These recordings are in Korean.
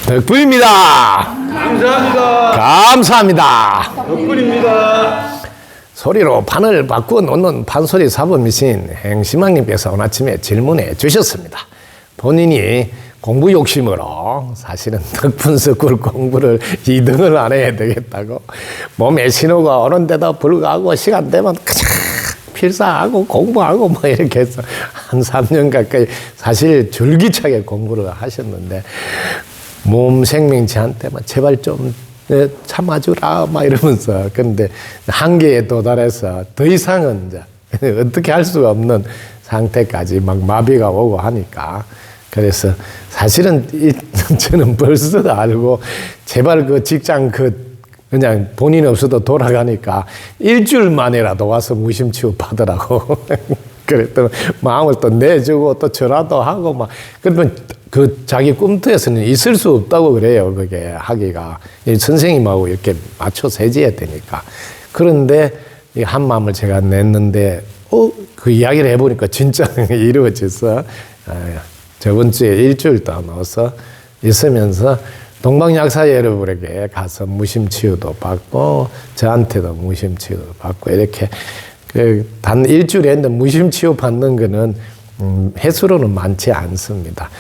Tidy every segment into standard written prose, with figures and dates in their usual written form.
덕분입니다. 감사합니다. 감사합니다. 덕분입니다. 소리로 판을 바꾸어 놓는 판소리 사범이신 행시망님께서 오늘 아침에 질문해 주셨습니다. 본인이 공부 욕심으로 사실은 덕분석굴 공부를 2등을 안 해야 되겠다고 몸에 신호가 오는데도 불구하고 시간 되면 그냥 필사하고 공부하고 뭐 이렇게 해서 한 3년 가까이 사실 줄기차게 공부를 하셨는데 몸 생명체한테만 제발 좀 참아주라 막 이러면서 근데 한계에 도달해서 더 이상은 이제 어떻게 할 수가 없는 상태까지 막 마비가 오고 하니까 그래서 사실은 저는 벌써 알고 제발 그 직장 그냥 본인 없어도 돌아가니까 일주일 만이라도 와서 무심 취급하더라고. 그랬더니 마음을 또 내주고 또 전화도 하고 막 그러면 그 자기 꿈터에서는 있을 수 없다고 그래요. 그게 하기가 선생님하고 이렇게 맞춰서 해줘야 되니까. 그런데 이 한 마음을 제가 냈는데 그 이야기를 해보니까 진짜 이루어져서 저번 주에 일주일 동안서 있으면서 동방약사 여러분에게 가서 무심치유도 받고 저한테도 무심치유도 받고 이렇게 단 일주일에 했는데 무심치유 받는 거는 횟수로는 많지 않습니다.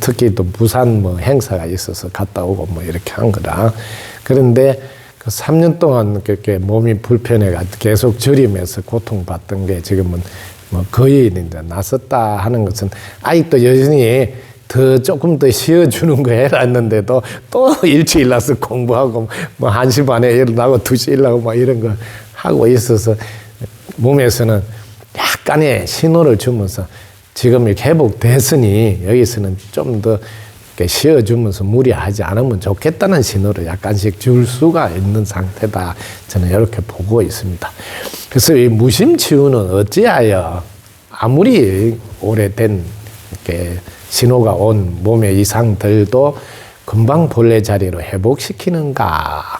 특히 또 부산 뭐 행사가 있어서 갔다 오고 뭐 이렇게 한 거라. 그런데 그 3년 동안 그렇게 몸이 불편해가 계속 저리면서 고통받던 게 지금은 뭐 거의 이제 나섰다 하는 것은 아직도 여전히 조금 더 쉬어주는 거 해라 했는데도 또 일찍 일어나서 공부하고 뭐 1시 반에 일어나고 2시 일어나고 막 이런 거 하고 있어서 몸에서는 약간의 신호를 주면서 지금 이렇게 회복됐으니 여기서는 좀 더 쉬어주면서 무리하지 않으면 좋겠다는 신호를 약간씩 줄 수가 있는 상태다. 저는 이렇게 보고 있습니다. 그래서 이 무심치유는 어찌하여 아무리 오래된 이렇게 신호가 온 몸의 이상들도 금방 본래 자리로 회복시키는가.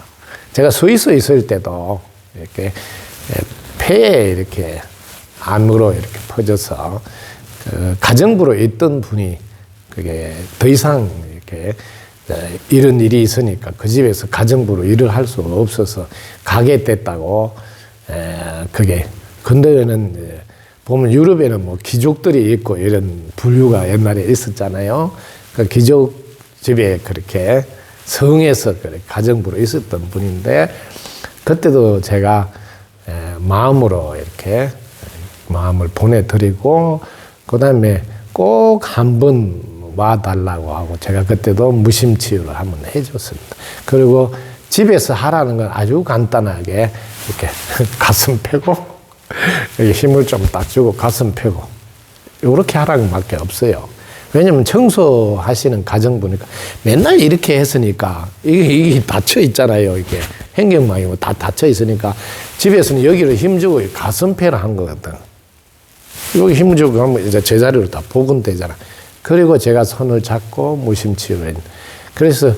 제가 스위스에 있을 때도 이렇게 폐에 이렇게 암으로 이렇게 퍼져서 그 가정부로 있던 분이 그게 더 이상 이렇게 이런 일이 있으니까 그 집에서 가정부로 일을 할 수가 없어서 가게 됐다고 그게 근데는 보면 유럽에는 뭐 귀족들이 있고 이런 분류가 옛날에 있었잖아요. 그 귀족 집에 그렇게 성에서 그렇게 가정부로 있었던 분인데 그때도 제가 마음으로 이렇게 마음을 보내드리고 그다음에 꼭 한번 와달라고 하고 제가 그때도 무심치유를 한번 해줬습니다. 그리고 집에서 하라는 건 아주 간단하게 이렇게 가슴 펴고 여기 힘을 좀 딱 주고 가슴 펴고 이렇게 하라는 밖에 없어요. 왜냐면 청소하시는 가정부니까 맨날 이렇게 했으니까 이게 닫혀 있잖아요. 이게 행경망이 다 닫혀 있으니까 집에서는 여기를 힘주고 가슴 펴라 한 거거든. 여기 힘주고 하면 이제 제자리로 다 복원되잖아. 그리고 제가 손을 잡고 무심치유를 했는데 그래서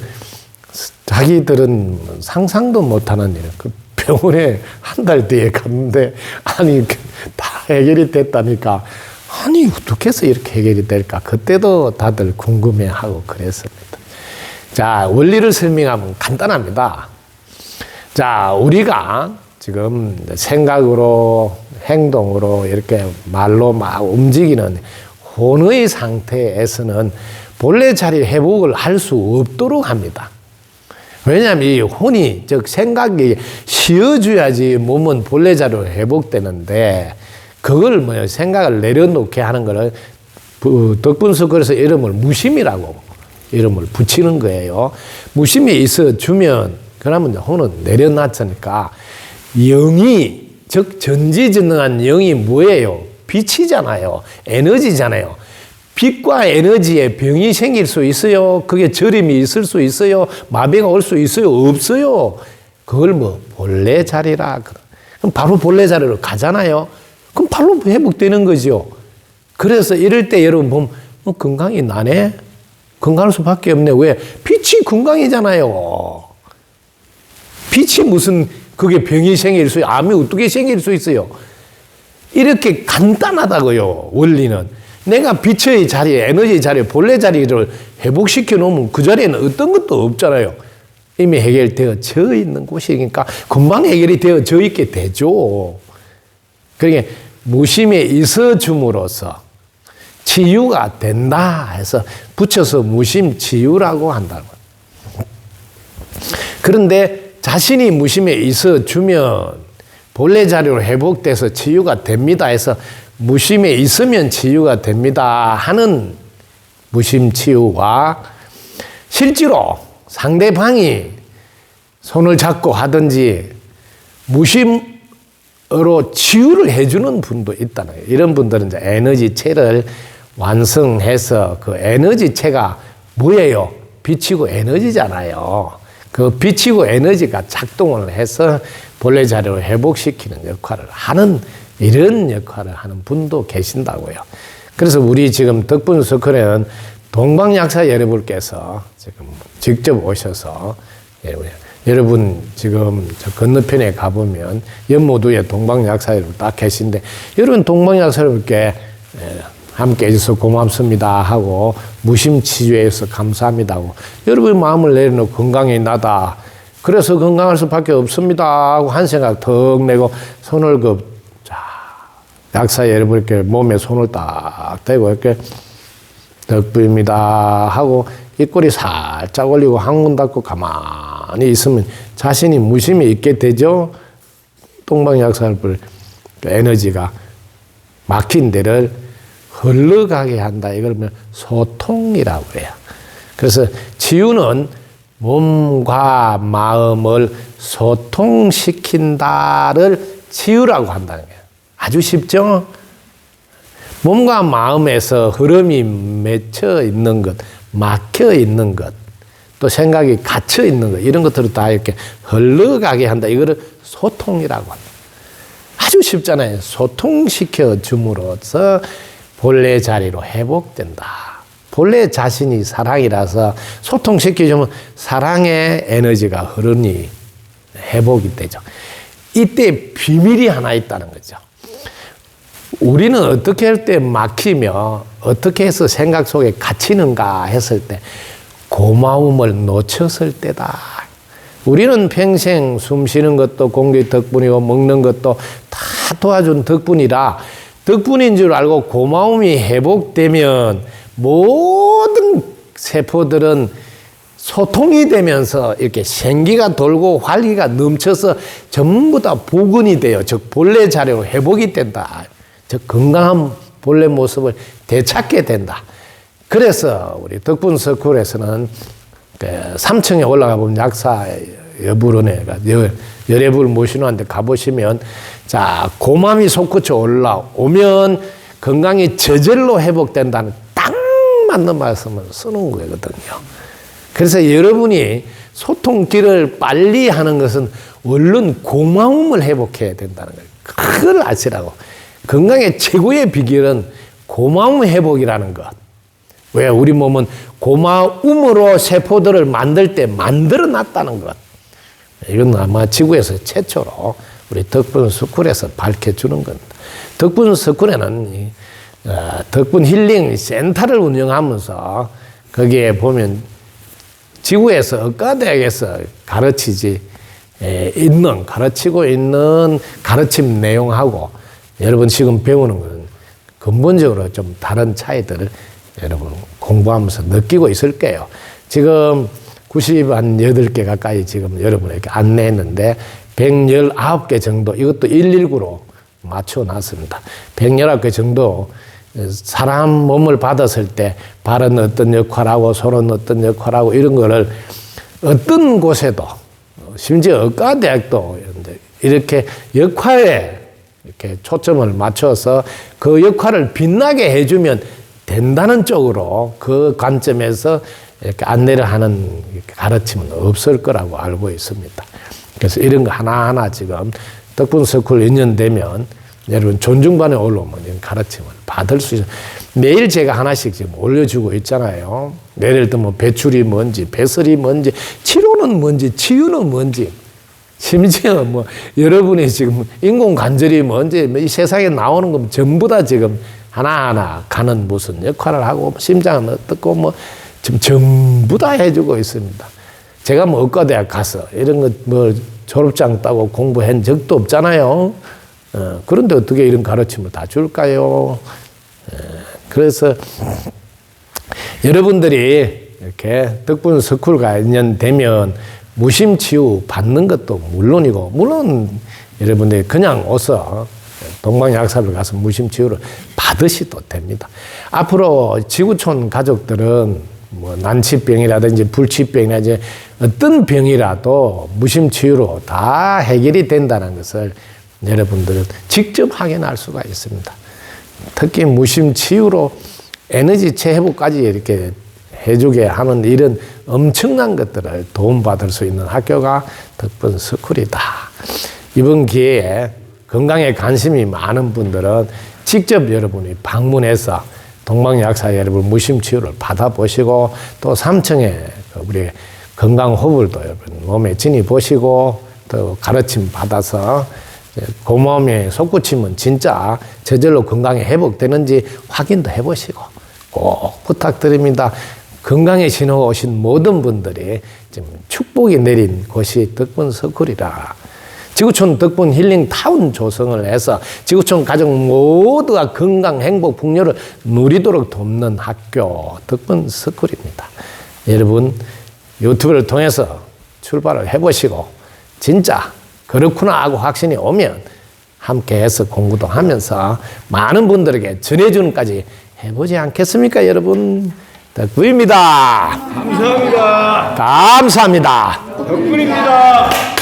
자기들은 상상도 못하는 일. 그 병원에 한 달 뒤에 갔는데 아니 다 해결이 됐다니까 아니 어떻게 해서 이렇게 해결이 될까 그때도 다들 궁금해하고 그랬습니다. 자, 원리를 설명하면 간단합니다. 자, 우리가 지금 생각으로 행동으로 이렇게 말로 막 움직이는 혼의 상태에서는 본래 자리 회복을 할 수 없도록 합니다. 왜냐하면 이 혼이 즉 생각이 쉬어줘야지 몸은 본래 자리로 회복되는데 그걸 뭐 생각을 내려놓게 하는 거를 덕분서 그래서 이름을 무심이라고 이름을 붙이는 거예요. 무심이 있어주면 그러면 혼은 내려놨으니까 영이 즉 전지전능한 영이 뭐예요? 빛이잖아요. 에너지잖아요. 빛과 에너지에 병이 생길 수 있어요. 그게 저림이 있을 수 있어요. 마비가 올 수 있어요. 없어요. 그걸 뭐 본래 자리라. 그럼 바로 본래 자리로 가잖아요. 그럼 바로 회복되는 거죠. 그래서 이럴 때 여러분 보면 건강이 나네? 건강할 수밖에 없네. 왜? 빛이 건강이잖아요. 빛이 무슨 그게 병이 생길 수, 암이 어떻게 생길 수 있어요? 이렇게 간단하다고요, 원리는. 내가 빛의 자리, 에너지 자리, 본래 자리를 회복시켜 놓으면 그 자리에는 어떤 것도 없잖아요. 이미 해결되어져 있는 곳이니까 금방 해결이 되어져 있게 되죠. 그러니까 무심에 있어줌으로써 치유가 된다 해서 붙여서 무심치유라고 한다는 거예요. 그런데 자신이 무심에 있어주면 본래 자리로 회복돼서 치유가 됩니다 해서 무심에 있으면 치유가 됩니다 하는 무심치유와 실제로 상대방이 손을 잡고 하든지 무심으로 치유를 해주는 분도 있다는 거예요. 이런 분들은 이제 에너지체를 완성해서 그 에너지체가 뭐예요? 빛이고 에너지잖아요. 그 빛이고 에너지가 작동을 해서 본래 자리로 회복시키는 역할을 하는 이런 역할을 하는 분도 계신다고요. 그래서 우리 지금 덕분서클에는 동방약사 여러분께서 지금 직접 오셔서 여러분 지금 저 건너편에 가보면 연모두에 동방약사 여러분 딱 계신데 여러분 동방약사 여러분께 함께 해주셔서 고맙습니다 하고 무심치유해서 감사합니다 하고 여러분 마음을 내려놓고 건강히 나다 그래서 건강할 수밖에 없습니다 하고 한 생각 턱 내고 손을 약사 여러분께 몸에 손을 딱 대고 이렇게 덕분입니다 하고 입꼬리 살짝 올리고 항문 닫고 가만히 있으면 자신이 무심히 있게 되죠. 동방약사를 에너지가 막힌 데를 흘러가게 한다. 이걸 소통이라고 해요. 그래서 치유는 몸과 마음을 소통시킨다를 치유라고 한다는 거예요. 아주 쉽죠? 몸과 마음에서 흐름이 맺혀 있는 것, 막혀 있는 것, 또 생각이 갇혀 있는 것, 이런 것들을 다 이렇게 흘러가게 한다. 이거를 소통이라고 한다. 아주 쉽잖아요. 소통시켜 줌으로써 본래 자리로 회복된다. 본래 자신이 사랑이라서 소통시켜 주면 사랑의 에너지가 흐르니 회복이 되죠. 이때 비밀이 하나 있다는 거죠. 우리는 어떻게 할 때 막히며 어떻게 해서 생각 속에 갇히는가 했을 때 고마움을 놓쳤을 때다. 우리는 평생 숨 쉬는 것도 공기 덕분이고 먹는 것도 다 도와준 덕분이라 덕분인 줄 알고 고마움이 회복되면 모든 세포들은 소통이 되면서 이렇게 생기가 돌고 활기가 넘쳐서 전부 다 복원이 돼요. 즉 본래 자리로 회복이 된다. 즉 건강한 본래 모습을 되찾게 된다. 그래서 우리 덕분서클에서는 3층에 올라가 보면 약사 여부론에 열애불 모시는데 가보시면 자 고맘이 솟구쳐 올라오면 건강이 저절로 회복된다는 딱 맞는 말씀을 쓰는 거거든요. 그래서 여러분이 소통길을 빨리 하는 것은 얼른 고마움을 회복해야 된다는 거예요. 그걸 아시라고. 건강의 최고의 비결은 고마움 회복이라는 것. 왜? 우리 몸은 고마움으로 세포들을 만들 때 만들어 놨다는 것. 이건 아마 지구에서 최초로 우리 덕분스쿨에서 밝혀주는 겁니다. 덕분스쿨에는 덕분 힐링 센터를 운영하면서 거기에 보면 지구에서 의과대학에서 가르치고 있는 가르침 내용하고 여러분 지금 배우는 것은 근본적으로 좀 다른 차이들을 여러분 공부하면서 느끼고 있을 거예요. 지금 98개 가까이 지금 여러분에게 안내했는데 119개 정도 이것도 119로 맞춰놨습니다. 119개 정도 사람 몸을 받았을 때 발은 어떤 역할하고 손은 어떤 역할하고 이런 거를 어떤 곳에도 심지어 의과대학도 이렇게 역할에 이렇게 초점을 맞춰서 그 역할을 빛나게 해주면 된다는 쪽으로 그 관점에서 이렇게 안내를 하는 가르침은 없을 거라고 알고 있습니다. 그래서 이런 거 하나하나 지금 덕분서클 2년 되면 여러분 존중반에 올라오면 이런 가르침을 받을 수 있어요. 매일 제가 하나씩 지금 올려주고 있잖아요. 예를 들면 배출이 뭔지, 배설이 뭔지, 치료는 뭔지, 치유는 뭔지, 심지어 여러분이 지금 인공관절이 뭔지, 이 세상에 나오는 건 전부 다 지금 하나하나 간은 무슨 역할을 하고 심장은 어떻고 뭐 지금 전부 다 해주고 있습니다. 제가 뭐 의과대학 가서 이런 거 뭐 졸업장 따고 공부한 적도 없잖아요. 그런데 어떻게 이런 가르침을 다 줄까요? 그래서 여러분들이 이렇게 덕분 스쿨 가면 무심치유 받는 것도 물론이고, 물론 여러분들이 그냥 와서 동방약사를 가서 무심치유를 받으셔도 됩니다. 앞으로 지구촌 가족들은 뭐 난치병이라든지 불치병이라든지 어떤 병이라도 무심치유로 다 해결이 된다는 것을 여러분들은 직접 확인할 수가 있습니다. 특히 무심치유로 에너지 체회복까지 이렇게 해주게 하는 이런 엄청난 것들을 도움받을 수 있는 학교가 덕분 스쿨이다. 이번 기회에 건강에 관심이 많은 분들은 직접 여러분이 방문해서 동방약사 여러분 무심치유를 받아보시고, 또 3층에 우리 건강호불도 여러분 몸에 지니보시고, 또 가르침 받아서 그 몸에 솟구치면 진짜 저절로 건강이 회복되는지 확인도 해보시고 꼭 부탁드립니다. 건강의 신호 오신 모든 분들이 지금 축복이 내린 곳이 덕분 스쿨이라, 지구촌 덕분 힐링타운 조성을 해서 지구촌 가족 모두가 건강, 행복, 풍요를 누리도록 돕는 학교 덕분 스쿨입니다. 여러분 유튜브를 통해서 출발을 해보시고 진짜 그렇구나 하고 확신이 오면 함께해서 공부도 하면서 많은 분들에게 전해주는까지 해보지 않겠습니까? 여러분 덕분입니다. 감사합니다. 감사합니다. 덕분입니다.